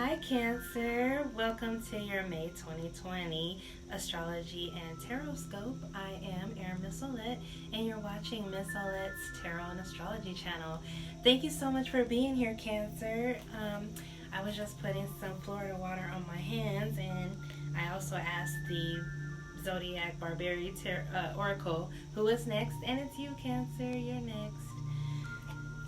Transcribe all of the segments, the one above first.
Hi Cancer, welcome to your May 2020 Astrology and Horoscope. I am Mizolette and you're watching Mizolette's Tarot and Astrology channel. Thank you so much for being here, Cancer. I was just putting some Florida water on my hands, and I also asked the Zodiac Barbary Oracle who is next, and it's you, Cancer. You're next.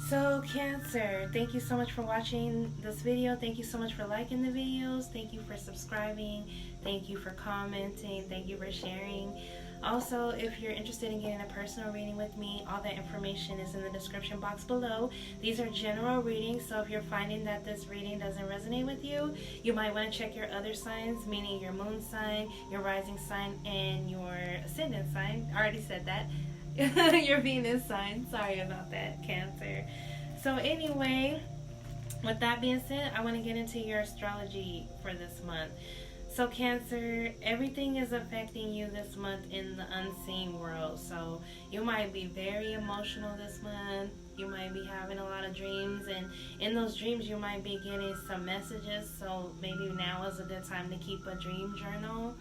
So Cancer, thank you so much for watching this video. Thank you so much for liking the videos. Thank you for subscribing. Thank you for commenting. Thank you for sharing. Also, if you're interested in getting a personal reading with me, all that information is in the description box below. These are general readings, so if you're finding that this reading doesn't resonate with you, you might want to check your other signs, meaning your moon sign, your rising sign, and your ascendant sign. I already said that. Your Venus sign. Sorry about that, Cancer. So anyway, with that being said, I want to get into your astrology for this month. So Cancer, everything is affecting you this month in the unseen world. So you might be very emotional this month. You might be having a lot of dreams, and in those dreams you might be getting some messages. So maybe now is a good time to keep a dream journal.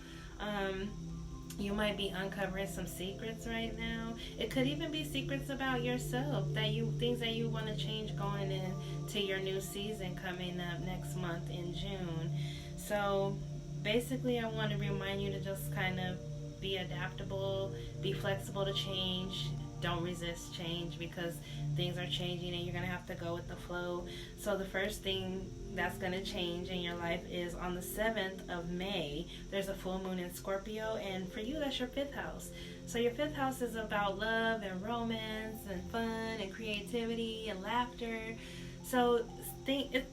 You might be uncovering some secrets right now. It could even be secrets about yourself, things that you want to change going into your new season coming up next month in June. So basically, I want to remind you to just kind of be adaptable, be flexible to change. Don't resist change, because things are changing and you're going to have to go with the flow. So the first thing that's going to change in your life is on the 7th of May, there's a full moon in Scorpio, and for you that's your 5th house. So your 5th house is about love and romance and fun and creativity and laughter. So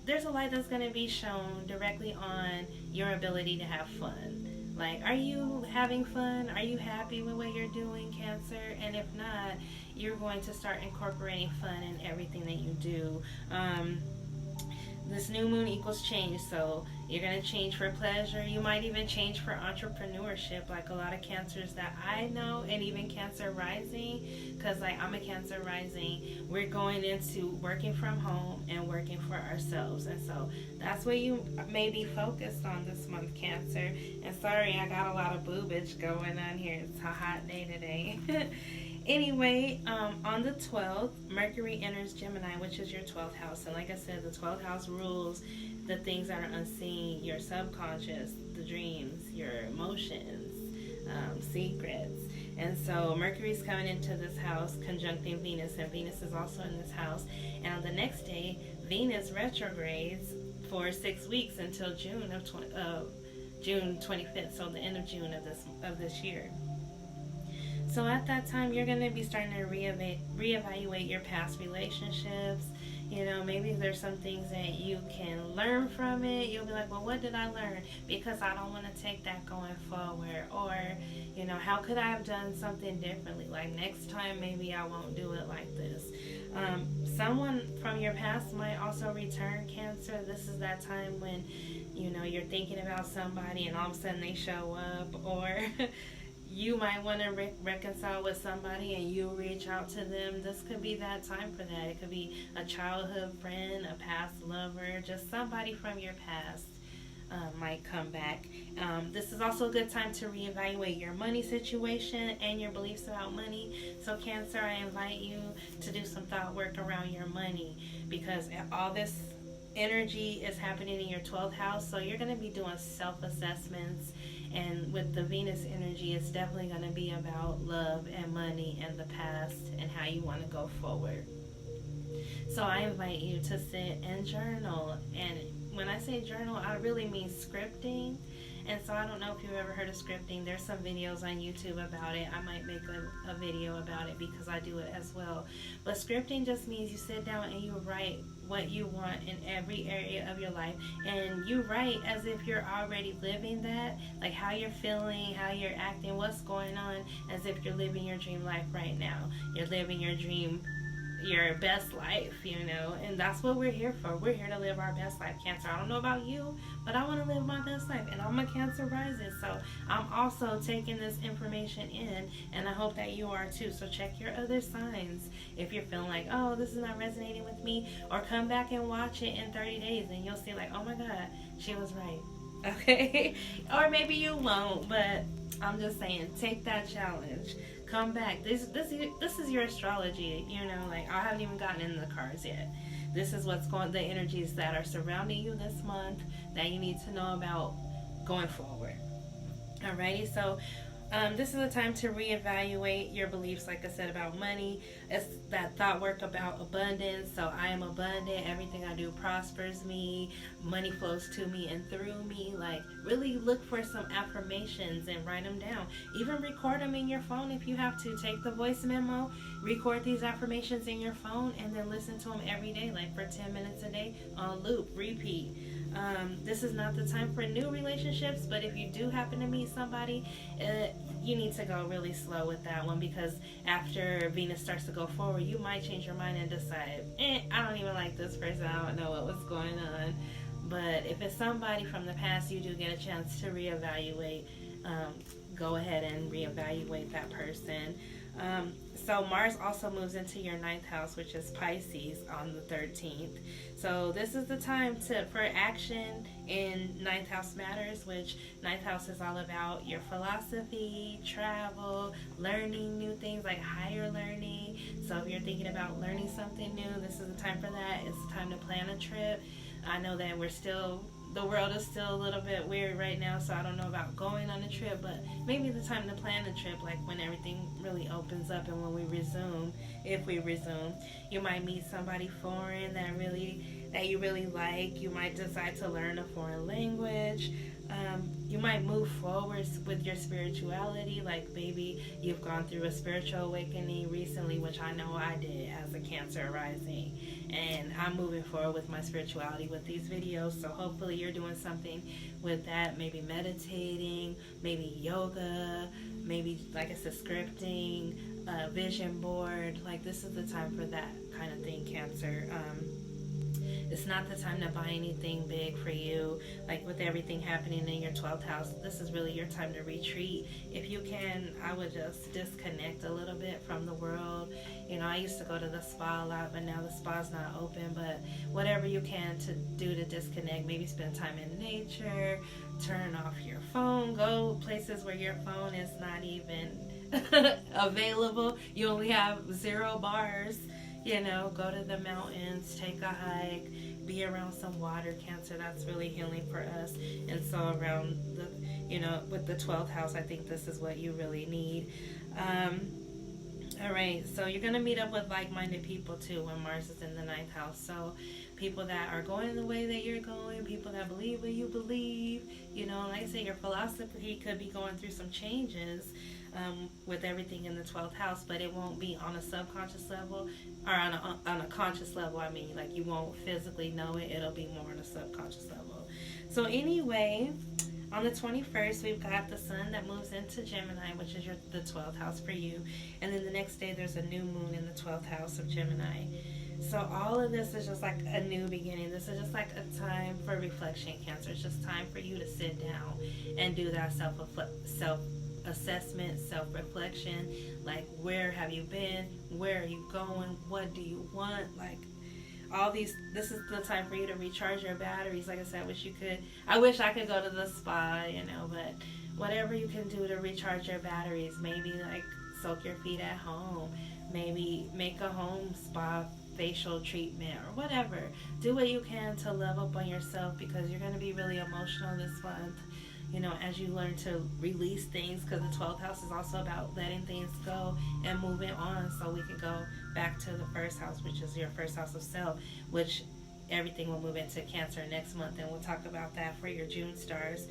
there's a light that's going to be shown directly on your ability to have fun. Like, are you having fun? Are you happy with what you're doing, Cancer? And if not, you're going to start incorporating fun in everything that you do. This new moon equals change, so you're going to change for pleasure. You might even change for entrepreneurship, like a lot of Cancers that I know, and even Cancer rising, because like I'm a Cancer rising. We're going into working from home and working for ourselves, and so that's what you may be focused on this month, Cancer. And sorry, I got a lot of boobage going on here. It's a hot day today. Anyway, on the 12th, Mercury enters Gemini, which is your 12th house. And like I said, the 12th house rules the things that are unseen, your subconscious, the dreams, your emotions, secrets. And so Mercury's coming into this house conjuncting Venus, and Venus is also in this house. And on the next day, Venus retrogrades for 6 weeks until June 25th, so the end of June of this year. So at that time, you're going to be starting to reevaluate your past relationships. You know, maybe there's some things that you can learn from it. You'll be like, well, what did I learn? Because I don't want to take that going forward. Or, you know, how could I have done something differently? Like next time, maybe I won't do it like this. Someone from your past might also return, Cancer. This is that time when, you know, you're thinking about somebody and all of a sudden they show up, or you might want to reconcile with somebody and you reach out to them. This could be that time for that. It could be a childhood friend, a past lover, just somebody from your past might come back. This is also a good time to reevaluate your money situation and your beliefs about money. So Cancer, I invite you to do some thought work around your money, because all this energy is happening in your 12th house, so you're going to be doing self-assessments. And with the Venus energy, it's definitely going to be about love and money and the past and how you want to go forward. So I invite you to sit and journal. And when I say journal, I really mean scripting. And so I don't know if you've ever heard of scripting. There's some videos on YouTube about it. I might make a video about it because I do it as well. But scripting just means you sit down and you write what you want in every area of your life. And you write as if you're already living that, like how you're feeling, how you're acting, what's going on, as if you're living your dream life right now. You're living your dream your best life, you know, and that's what we're here for. We're here to live our best life, Cancer. I don't know about you, but I want to live my best life, and I'm a Cancer rising, so I'm also taking this information in, and I hope that you are too. So check your other signs if you're feeling like, oh, this is not resonating with me, or come back and watch it in 30 days and you'll see like, oh my god, she was right. Okay. Or maybe you won't, but I'm just saying, take that challenge. Come back. This is your astrology, you know, like I haven't even gotten into the cards yet. This is what's going, the energies that are surrounding you this month that you need to know about going forward. Alrighty, so this is a time to reevaluate your beliefs, like I said, about money. It's that thought work about abundance. So I am abundant. Everything I do prospers me. Money flows to me and through me. Like, really look for some affirmations and write them down. Even record them in your phone if you have to. Take the voice memo, record these affirmations in your phone, and then listen to them every day, like for 10 minutes a day on loop, repeat. This is not the time for new relationships, but if you do happen to meet somebody, you need to go really slow with that one, because after Venus starts to go forward, you might change your mind and decide, I don't even like this person, I don't know what was going on. But if it's somebody from the past, you do get a chance to reevaluate. Go ahead and reevaluate that person. So Mars also moves into your 9th house, which is Pisces, on the 13th. So this is the time for action in 9th house matters, which 9th house is all about your philosophy, travel, learning new things, like higher learning. So if you're thinking about learning something new, this is the time for that. It's time to plan a trip. I know that the world is still a little bit weird right now, so I don't know about going on a trip, but maybe the time to plan a trip, like when everything really opens up and when we resume, if we resume. You might meet somebody foreign that you really like. You might decide to learn a foreign language. You might move forward with your spirituality, like maybe you've gone through a spiritual awakening recently, which I know I did as a Cancer rising, and I'm moving forward with my spirituality with these videos. So hopefully you're doing something with that, maybe meditating, maybe yoga, maybe, like I said, scripting, vision board. Like, this is the time for that kind of thing, Cancer. It's not the time to buy anything big for you. Like with everything happening in your 12th house, this is really your time to retreat. If you can, I would just disconnect a little bit from the world. You know, I used to go to the spa a lot, but now the spa's not open. But whatever you can to do to disconnect, maybe spend time in nature, turn off your phone, go places where your phone is not even available. You only have 0 bars. You know, go to the mountains, take a hike, be around some water, Cancer. That's really healing for us. And so around the, you know, with the 12th house, I think this is what you really need. All right, so you're going to meet up with like-minded people too when Mars is in the 9th house. So people that are going the way that you're going, people that believe what you believe. You know, like I say, your philosophy could be going through some changes with everything in the 12th house, but it won't be on a subconscious level, or on a conscious level. I mean, like, you won't physically know it. It'll be more on a subconscious level. So anyway, on the 21st, we've got the sun that moves into Gemini, which is the 12th house for you. And then the next day, there's a new moon in the 12th house of Gemini. So all of this is just like a new beginning. This is just like a time for reflection, Cancer. It's just time for you to sit down and do that self-assessment, self-reflection. Like, where have you been? Where are you going? What do you want? Like, all these, this is the time for you to recharge your batteries. Like I said, I wish I could go to the spa, you know, but whatever you can do to recharge your batteries. Maybe like soak your feet at home, maybe make a home spa facial treatment or whatever. Do what you can to love up on yourself, because you're going to be really emotional this month, you know, as you learn to release things, because the 12th house is also about letting things go and moving on. So we can go back to the 1st house, which is your 1st house of self, which everything will move into Cancer next month, and we'll talk about that for your June stars.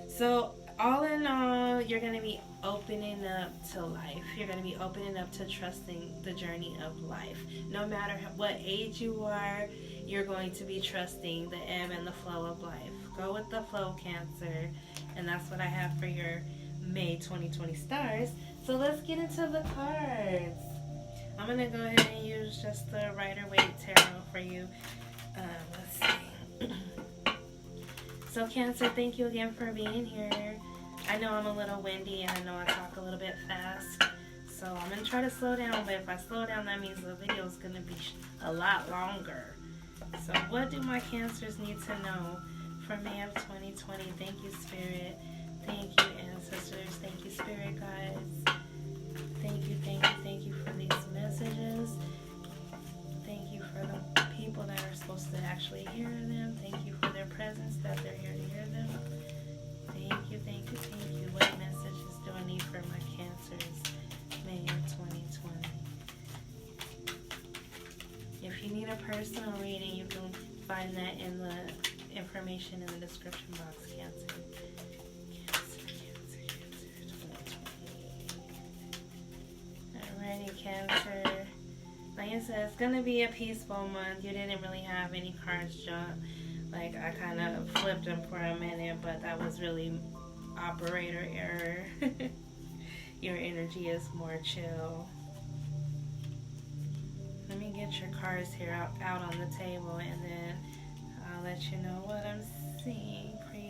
So all in all, you're going to be opening up to life. You're going to be opening up to trusting the journey of life. No matter what age you are, you're going to be trusting the ebb and the flow of life. Go with the flow, Cancer. And that's what I have for your May 2020 stars. So let's get into the cards. I'm going to go ahead and use just the Rider-Waite Tarot for you. Let's see. So Cancer, thank you again for being here. I know I'm a little windy and I know I talk a little bit fast. So I'm going to try to slow down, but if I slow down, that means the video is going to be a lot longer. So what do my Cancers need to know for May of 2020? Thank you, Spirit. Thank you, Ancestors. Thank you, Spirit Guides. Thank you, thank you, thank you for these messages. Thank you for the people that are supposed to actually hear them. Thank you for their presence, that they're here to hear them. Thank you, thank you, thank you. What messages do I need for my Cancers May of 2020? If you need a personal reading, you can find that in the information in the description box, Cancer. Alrighty, Cancer. Like I said, it's going to be a peaceful month. You didn't really have any cards jump. Like, I kind of flipped them for a minute, but that was really operator error. Your energy is more chill. Let me get your cards here out on the table, and then I'll let you know what I'm seeing for you.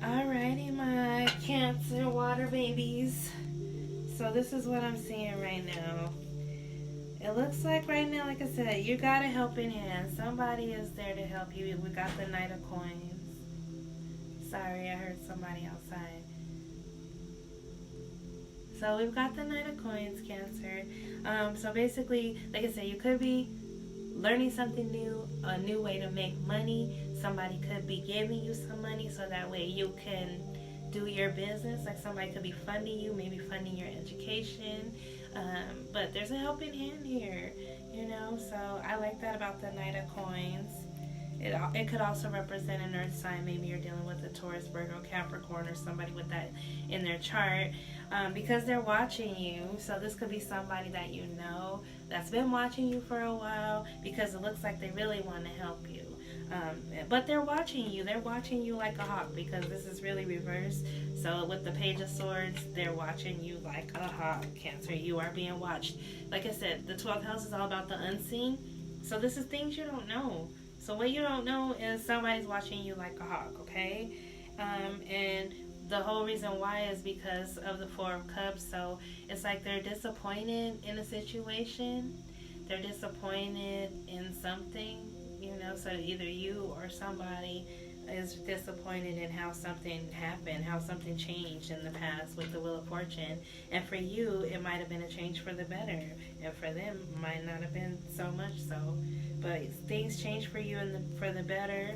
Alrighty, my Cancer water babies. So this is what I'm seeing right now. It looks like right now, like I said, you got a helping hand. Somebody is there to help you. We got the Knight of Coins. Sorry, I heard somebody outside. So we've got the Knight of Coins, Cancer. So basically, like I said, you could be learning something new, a new way to make money. Somebody could be giving you some money so that way you can do your business. Like somebody could be funding you, maybe funding your education. But there's a helping hand here, you know. So I like that about the Knight of Coins. It could also represent an earth sign. Maybe you're dealing with a Taurus, Virgo, Capricorn, or somebody with that in their chart, because they're watching you. So this could be somebody that you know that's been watching you for a while, because it looks like they really want to help you. But they're watching you. They're watching you like a hawk, because this is really reversed. So with the Page of Swords, they're watching you like a hawk, Cancer. You are being watched. Like I said, the 12th house is all about the unseen. So this is things you don't know. So what you don't know is somebody's watching you like a hawk, okay? And the whole reason why is because of the Four of Cups. So it's like they're disappointed in a situation. They're disappointed in something, you know. So either you or somebody is disappointed in how something happened, how something changed in the past with the Wheel of Fortune. And for you, it might have been a change for the better. And for them, it might not have been so much so. But things change for you for the better.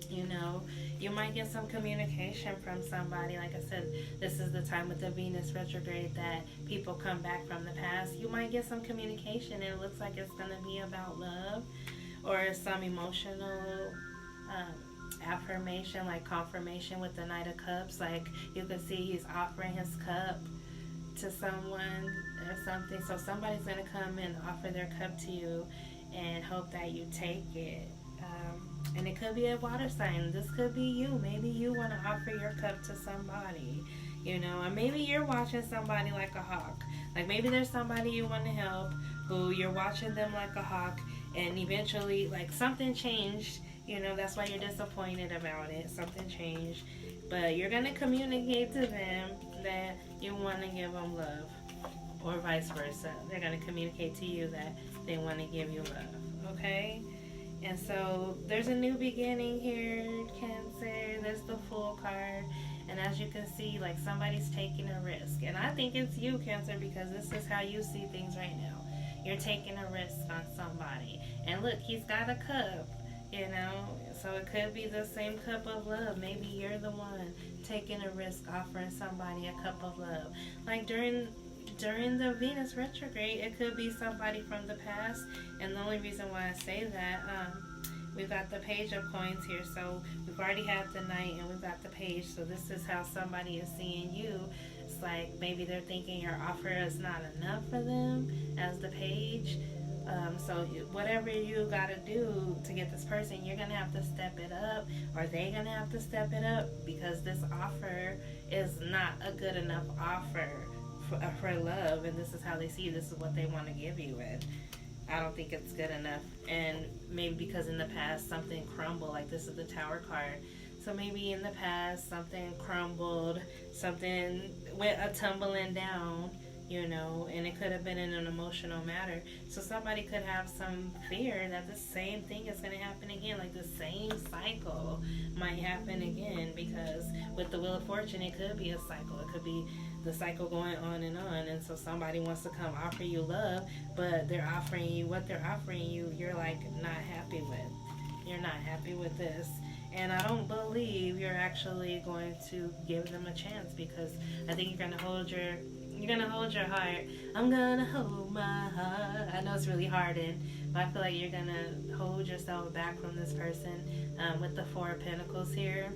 You know, you might get some communication from somebody. Like I said, this is the time with the Venus retrograde that people come back from the past. You might get some communication, and it looks like it's going to be about love or some emotional affirmation, like confirmation with the Knight of Cups. Like you can see he's offering his cup to someone or something. So somebody's going to come and offer their cup to you and hope that you take it. And it could be a water sign. This could be you. Maybe you want to offer your cup to somebody, you know, and maybe you're watching somebody like a hawk. Like maybe there's somebody you want to help who you're watching them like a hawk, and eventually like something changed, you know. That's why you're disappointed about it. Something changed, but you're going to communicate to them that you want to give them love, or vice versa. They're going to communicate to you that they want to give you love, okay? And so there's a new beginning here, Cancer. There's the Fool card. And as you can see, like somebody's taking a risk. And I think it's you, Cancer, because this is how you see things right now. You're taking a risk on somebody. And look, he's got a cup, you know. So it could be the same cup of love. Maybe you're the one taking a risk, offering somebody a cup of love. Like during the Venus retrograde, it could be somebody from the past. And the only reason why I say that, we've got the Page of Coins here. So we've already had the Knight and we've got the Page. So this is how somebody is seeing you. It's like maybe they're thinking your offer is not enough for them as the Page. Whatever you gotta do to get this person, you're gonna have to step it up, or they're gonna have to step it up, because this offer is not a good enough offer for love, and this is how they see you. This is what they want to give you, and I don't think it's good enough. And maybe because in the past something crumbled, like this is the Tower card. So maybe in the past something crumbled, something went a tumbling down, and it could have been in an emotional matter. So somebody could have some fear that the same thing is going to happen again, like the same cycle might happen again, because with the Wheel of Fortune, it could be a cycle. It could be the cycle going on, and so somebody wants to come offer you love, but they're offering you what they're offering you, you're like not happy with. You're not happy with this. And I don't believe you're actually going to give them a chance, because I think you're gonna hold your heart. I'm gonna hold my heart. I know it's really hard, but I feel like you're gonna hold yourself back from this person with the Four of Pentacles here.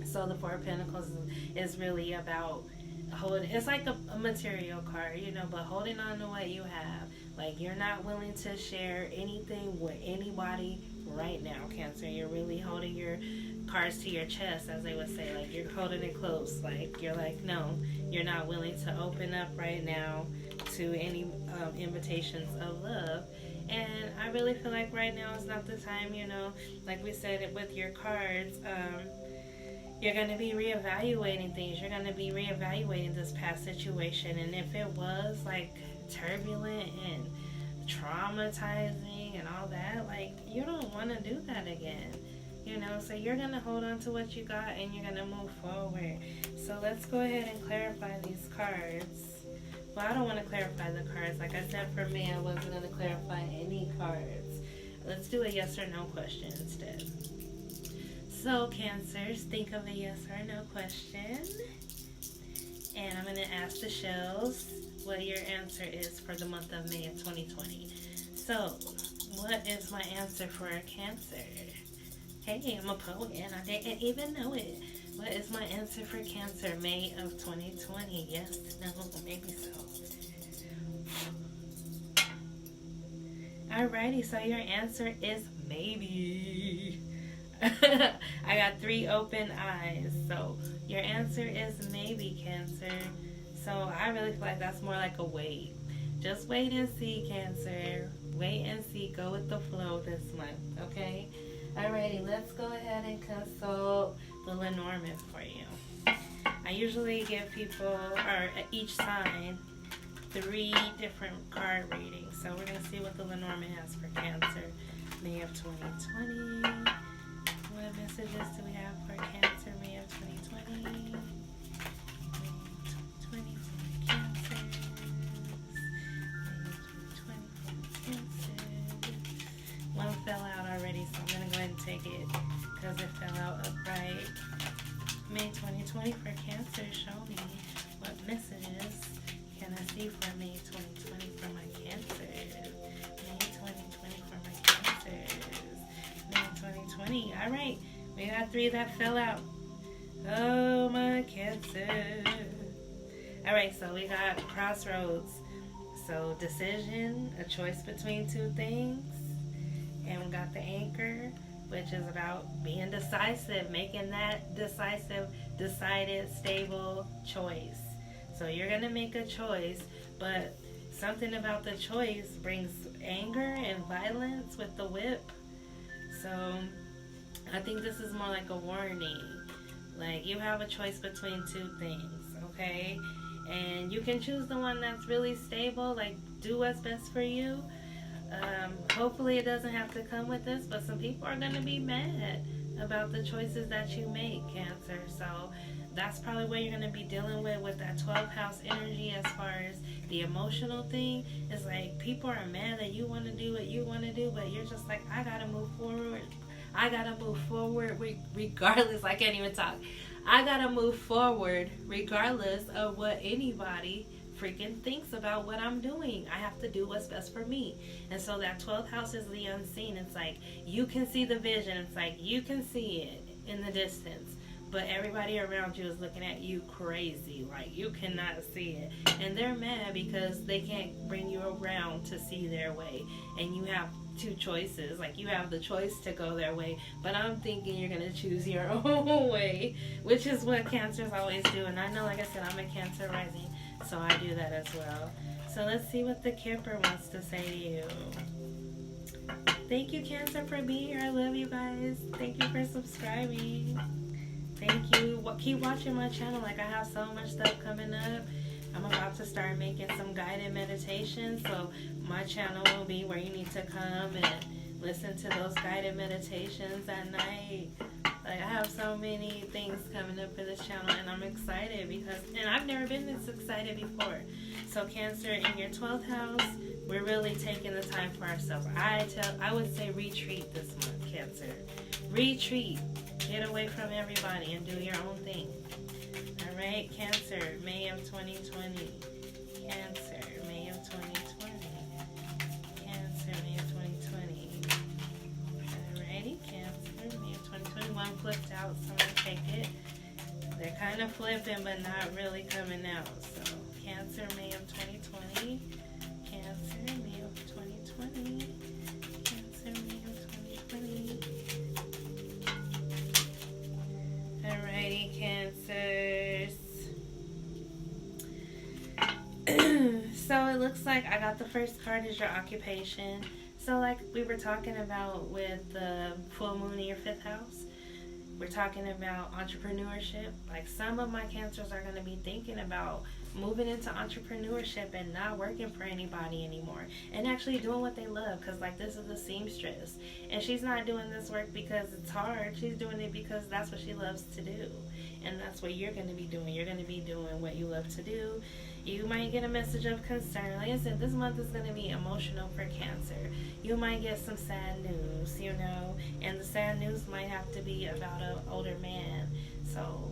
So the Four of Pentacles is really about holding. It's like a material card, but holding on to what you have. Like, you're not willing to share anything with anybody right now, Cancer. You're really holding your cards to your chest, as they would say. Like, you're holding it close. Like, you're like, no, you're not willing to open up right now to any invitations of love. And I really feel like right now is not the time, like we said with your cards, you're going to be reevaluating things. You're going to be reevaluating this past situation. And if it was like turbulent and traumatizing and all that, like, you don't want to do that again. So you're going to hold on to what you got, and you're going to move forward. So let's go ahead and clarify these cards. Well, I don't want to clarify the cards. Like I said, for me, I wasn't going to clarify any cards. Let's do a yes or no question instead. So, Cancers, think of a yes or no question. And I'm going to ask the shells what your answer is for the month of May of 2020. So, what is my answer for a Cancer? Hey, I'm a poet and I didn't even know it. What is my answer for Cancer, May of 2020? Yes, no, maybe so. Alrighty, so your answer is maybe. I got 3 open eyes. So your answer is maybe, Cancer. So I really feel like that's more like a wait. Just wait and see, Cancer. Wait and see. Go with the flow this month, okay? Alrighty, let's go ahead and consult the Lenormand for you. I usually give people, or each sign, 3 different card readings. So we're going to see what the Lenormand has for Cancer, May of 2020. What messages do we have for Cancer, May of 2020? May of 2020 for Cancer. May of 2020 for Cancer. One fell out already, so I'm going to go ahead and take it because it fell out upright. May 2020 for Cancer. Show me what messages can I see for May 2020 for my Cancer. May 2020 for my Cancers. May 2020. All right, we got 3 that fell out. Oh, my Cancer. All right, so we got crossroads. So decisione, a choice between 2 things. And we got the Anchor, which is about being decisive, making that decisive, decided, stable choice. So you're going to make a choice, but something about the choice brings anger and violence with the whip. So I think this is more like a warning. Like, you have a choice between 2 things, okay? And you can choose the one that's really stable, like do what's best for you. Hopefully it doesn't have to come with this, but some people are going to be mad about the choices that you make, Cancer. So that's probably what you're going to be dealing with that 12th house energy as far as the emotional thing. It's like people are mad that you want to do what you want to do, but you're just like, I got to move forward. I got to move forward regardless. I can't even talk. I got to move forward regardless of what anybody freaking thinks about what I'm doing. I have to do what's best for me. And so that 12th house is the unseen. It's like you can see the vision. It's like you can see it in the distance, but everybody around you is looking at you crazy, like you cannot see it, and they're mad because they can't bring you around to see their way, and you have two choices. Like, you have the choice to go their way, but I'm thinking you're gonna choose your own way, which is what Cancers always do. And I know, like I said, I'm a Cancer rising, so I do that as well. So let's see what the Kipper wants to say to you. Thank you, Cancer, for being here. I love you guys. Thank you for subscribing. Thank you. Keep watching my channel. Like, I have so much stuff coming up. I'm about to start making some guided meditations, so my channel will be where you need to come and listen to those guided meditations at night. Like, I have so many things coming up for this channel, and I'm excited and I've never been this excited before. So Cancer, in your 12th house, we're really taking the time for ourselves. I would say retreat this month, Cancer. Retreat. Get away from everybody and do your own thing. Alright, Cancer, May of 2020. Cancer, May of 2020. Cancer, May of 2020. Alrighty, Cancer, May of 2021 flipped out, so I'm going to take it. They're kind of flipping, but not really coming out. So, Cancer, May of 2020. Cancer, May of 2020. Cancer, May of 2020. Alrighty, Cancers. So it looks like I got the first card is your occupation. So like we were talking about with the full moon in your 5th house, we're talking about entrepreneurship. Like, some of my Cancers are going to be thinking about moving into entrepreneurship and not working for anybody anymore, and actually doing what they love. Because like, this is a seamstress, and she's not doing this work because it's hard. She's doing it because that's what she loves to do, and that's what you're going to be doing. You're going to be doing what you love to do. You might get a message of concern. Like I said, this month is going to be emotional for Cancer. You might get some sad news, you know, and the sad news might have to be about an older man. So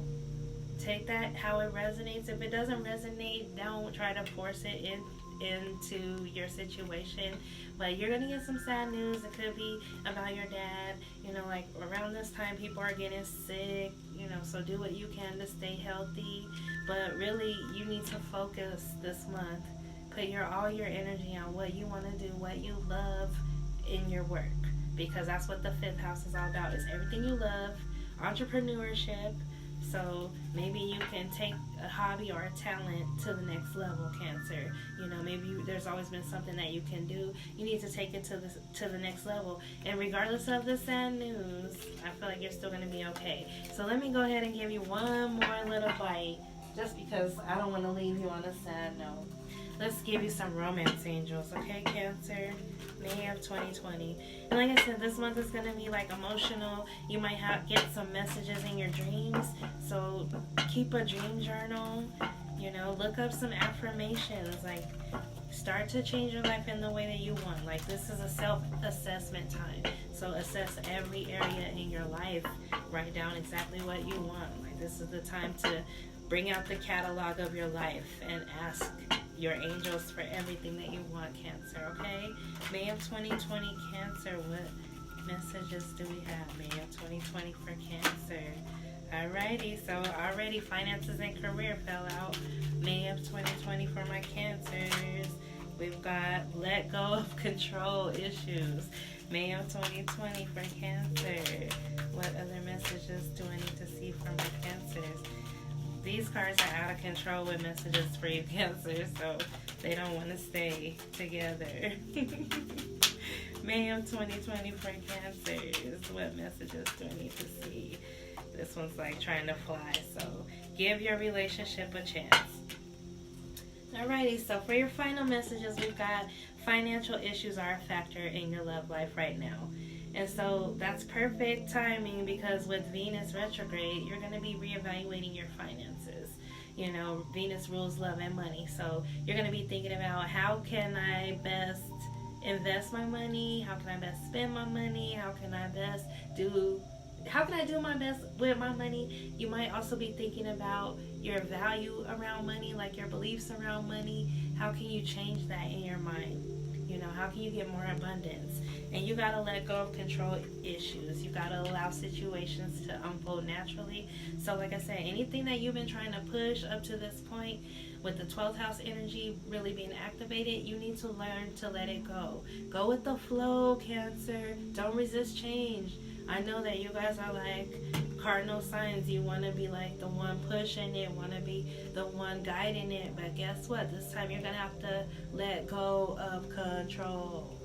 take that how it resonates. If it doesn't resonate, don't try to force it into your situation. But you're going to get some sad news. It could be about your dad. You know, like around this time, people are getting sick, you know, so do what you can to stay healthy. But really, you need to focus this month. Put all your energy on what you want to do, what you love in your work. Because that's what the 5th house is all about, is everything you love, entrepreneurship. So maybe you can take a hobby or a talent to the next level, Cancer. You know, maybe there's always been something that you can do. You need to take it to the next level. And regardless of the sad news, I feel like you're still going to be okay. So let me go ahead and give you one more little bite, just because I don't want to leave you on a sad note. Let's give you some romance angels, okay, Cancer? May of 2020. And like I said, this month is going to be like emotional. You might get some messages in your dreams. So keep a dream journal. You know, look up some affirmations. Like, start to change your life in the way that you want. Like, this is a self-assessment time. So assess every area in your life. Write down exactly what you want. Like, this is the time to bring out the catalog of your life and ask your angels for everything that you want, Cancer, okay? May of 2020, Cancer, what messages do we have? May of 2020 for Cancer. Alrighty, so already finances and career fell out. May of 2020 for my Cancers. We've got let go of control issues. May of 2020 for Cancer. What other messages do I need to see from my Cancers? These cards are out of control with messages for you, Cancer, so they don't want to stay together. May of 2020 for Cancers. What messages do I need to see? This one's like trying to fly, so give your relationship a chance. Alrighty, so for your final messages, we've got financial issues are a factor in your love life right now. And so that's perfect timing, because with Venus retrograde, you're going to be reevaluating your finances. You know, Venus rules love and money. So you're going to be thinking about, how can I best invest my money? How can I best spend my money? How can I do my best with my money? You might also be thinking about your value around money, like your beliefs around money. How can you change that in your mind? You know, how can you get more abundance? And you got to let go of control issues. You got to allow situations to unfold naturally. So like I said, anything that you've been trying to push up to this point, with the 12th house energy really being activated, you need to learn to let it go. Go with the flow, Cancer. Don't resist change. I know that you guys are like cardinal signs. You want to be like the one pushing it, want to be the one guiding it. But guess what? This time you're going to have to let go of control.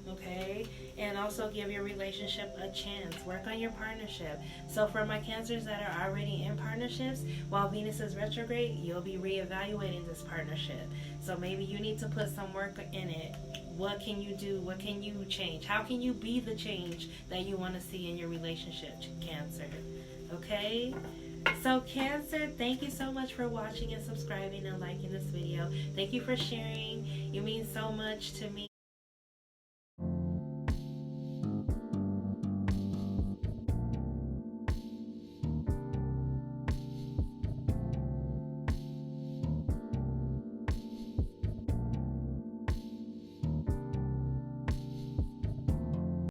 Okay? And also give your relationship a chance. Work on your partnership. So for my Cancers that are already in partnerships, while Venus is retrograde, you'll be reevaluating this partnership. So maybe you need to put some work in it. What can you do? What can you change? How can you be the change that you want to see in your relationship, Cancer? Okay? So Cancer, thank you so much for watching and subscribing and liking this video. Thank you for sharing. You mean so much to me.